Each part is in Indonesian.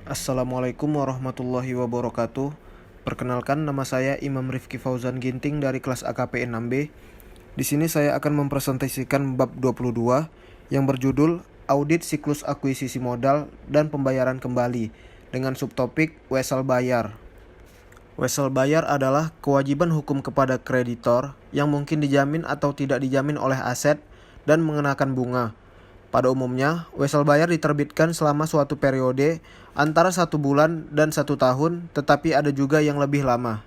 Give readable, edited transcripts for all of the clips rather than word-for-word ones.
Assalamualaikum warahmatullahi wabarakatuh. Perkenalkan, nama saya Imam Rifki Fauzan Ginting dari kelas AKP 6B. Di sini saya akan mempresentasikan bab 22 yang berjudul Audit Siklus Akuisisi Modal dan Pembayaran Kembali dengan subtopik wesel bayar. Wesel bayar adalah kewajiban hukum kepada kreditor yang mungkin dijamin atau tidak dijamin oleh aset dan mengenakan bunga. Pada umumnya, wesel bayar diterbitkan selama suatu periode antara 1 bulan dan 1 tahun, tetapi ada juga yang lebih lama.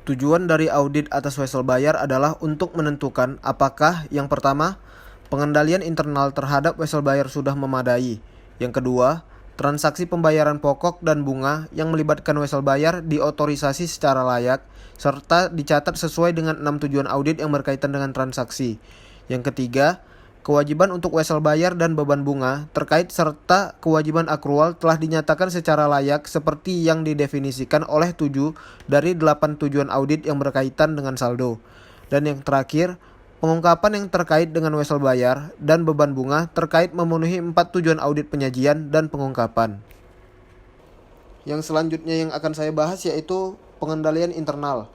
Tujuan dari audit atas wesel bayar adalah untuk menentukan apakah yang pertama, pengendalian internal terhadap wesel bayar sudah memadai. Yang kedua, transaksi pembayaran pokok dan bunga yang melibatkan wesel bayar diotorisasi secara layak, serta dicatat sesuai dengan 6 tujuan audit yang berkaitan dengan transaksi. Yang ketiga, kewajiban untuk wesel bayar dan beban bunga terkait serta kewajiban akrual telah dinyatakan secara layak seperti yang didefinisikan oleh 7 dari 8 tujuan audit yang berkaitan dengan saldo. Dan yang terakhir, pengungkapan yang terkait dengan wesel bayar dan beban bunga terkait memenuhi 4 tujuan audit penyajian dan pengungkapan. Yang selanjutnya yang akan saya bahas yaitu pengendalian internal.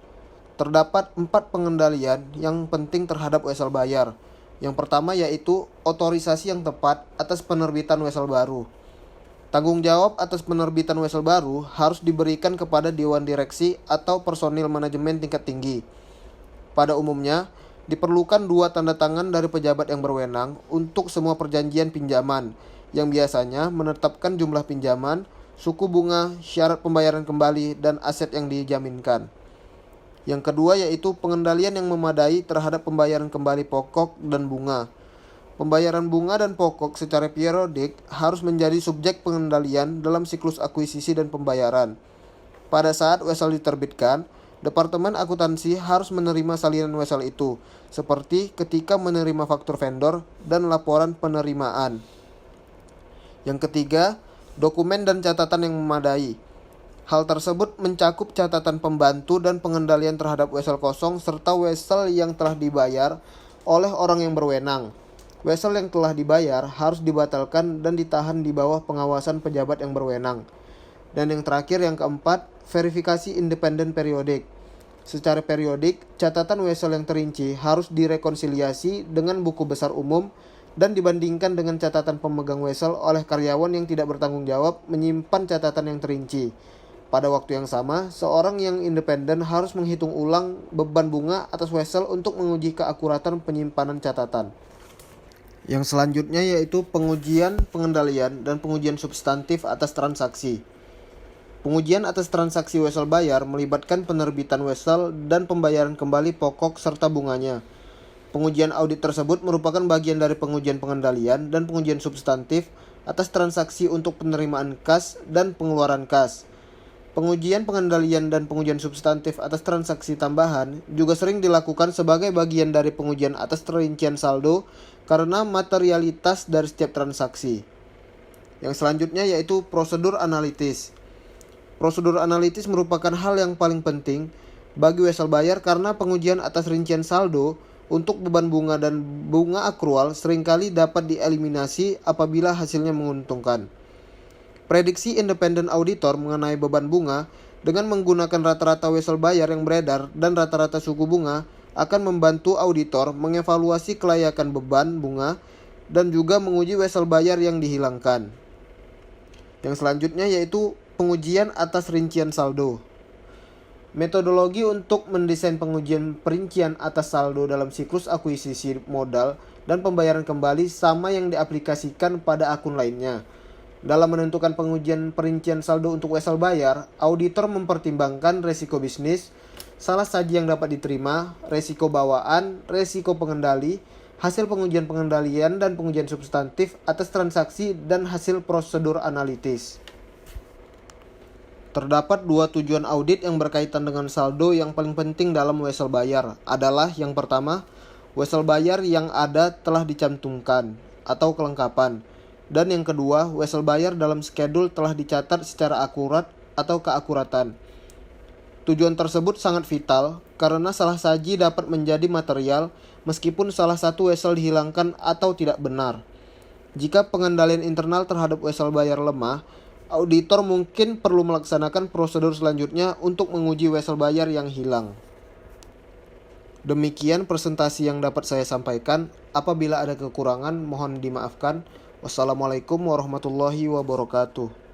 Terdapat 4 pengendalian yang penting terhadap wesel bayar. Yang pertama yaitu otorisasi yang tepat atas penerbitan wesel baru. Tanggung jawab atas penerbitan wesel baru harus diberikan kepada Dewan Direksi atau personil manajemen tingkat tinggi. Pada umumnya, diperlukan 2 tanda tangan dari pejabat yang berwenang untuk semua perjanjian pinjaman, yang biasanya menetapkan jumlah pinjaman, suku bunga, syarat pembayaran kembali, dan aset yang dijaminkan. Yang kedua yaitu pengendalian yang memadai terhadap pembayaran kembali pokok dan bunga. Pembayaran bunga dan pokok secara periodik harus menjadi subjek pengendalian dalam siklus akuisisi dan pembayaran. Pada saat wesel diterbitkan, Departemen Akuntansi harus menerima salinan wesel itu, seperti ketika menerima faktur vendor dan laporan penerimaan. Yang ketiga, dokumen dan catatan yang memadai. Hal tersebut mencakup catatan pembantu dan pengendalian terhadap wesel kosong serta wesel yang telah dibayar oleh orang yang berwenang. Wesel yang telah dibayar harus dibatalkan dan ditahan di bawah pengawasan pejabat yang berwenang. Dan yang terakhir, yang keempat, verifikasi independen periodik. Secara periodik, catatan wesel yang terinci harus direkonsiliasi dengan buku besar umum dan dibandingkan dengan catatan pemegang wesel oleh karyawan yang tidak bertanggung jawab menyimpan catatan yang terinci. Pada waktu yang sama, seorang yang independen harus menghitung ulang beban bunga atas wesel untuk menguji keakuratan penyimpanan catatan. Yang selanjutnya yaitu pengujian, pengendalian, dan pengujian substantif atas transaksi. Pengujian atas transaksi wesel bayar melibatkan penerbitan wesel dan pembayaran kembali pokok serta bunganya. Pengujian audit tersebut merupakan bagian dari pengujian pengendalian dan pengujian substantif atas transaksi untuk penerimaan kas dan pengeluaran kas. Pengujian pengendalian dan pengujian substantif atas transaksi tambahan juga sering dilakukan sebagai bagian dari pengujian atas rincian saldo karena materialitas dari setiap transaksi. Yang selanjutnya yaitu prosedur analitis. Prosedur analitis merupakan hal yang paling penting bagi wesel bayar karena pengujian atas rincian saldo untuk beban bunga dan bunga akrual seringkali dapat dieliminasi apabila hasilnya menguntungkan. Prediksi independen auditor mengenai beban bunga dengan menggunakan rata-rata wesel bayar yang beredar dan rata-rata suku bunga akan membantu auditor mengevaluasi kelayakan beban bunga dan juga menguji wesel bayar yang dihilangkan. Yang selanjutnya yaitu pengujian atas rincian saldo. Metodologi untuk mendesain pengujian perincian atas saldo dalam siklus akuisisi modal dan pembayaran kembali sama yang diaplikasikan pada akun lainnya. Dalam menentukan pengujian perincian saldo untuk wesel bayar, auditor mempertimbangkan resiko bisnis, salah saji yang dapat diterima, resiko bawaan, resiko pengendali, hasil pengujian pengendalian dan pengujian substantif atas transaksi dan hasil prosedur analitis. Terdapat 2 tujuan audit yang berkaitan dengan saldo yang paling penting dalam wesel bayar adalah yang pertama, wesel bayar yang ada telah dicantumkan atau kelengkapan. Dan yang kedua, wesel bayar dalam skedul telah dicatat secara akurat atau keakuratan. Tujuan tersebut sangat vital karena salah saji dapat menjadi material meskipun salah satu wesel dihilangkan atau tidak benar. Jika pengendalian internal terhadap wesel bayar lemah, auditor mungkin perlu melaksanakan prosedur selanjutnya untuk menguji wesel bayar yang hilang. Demikian presentasi yang dapat saya sampaikan. Apabila ada kekurangan, mohon dimaafkan. Wassalamualaikum warahmatullahi wabarakatuh.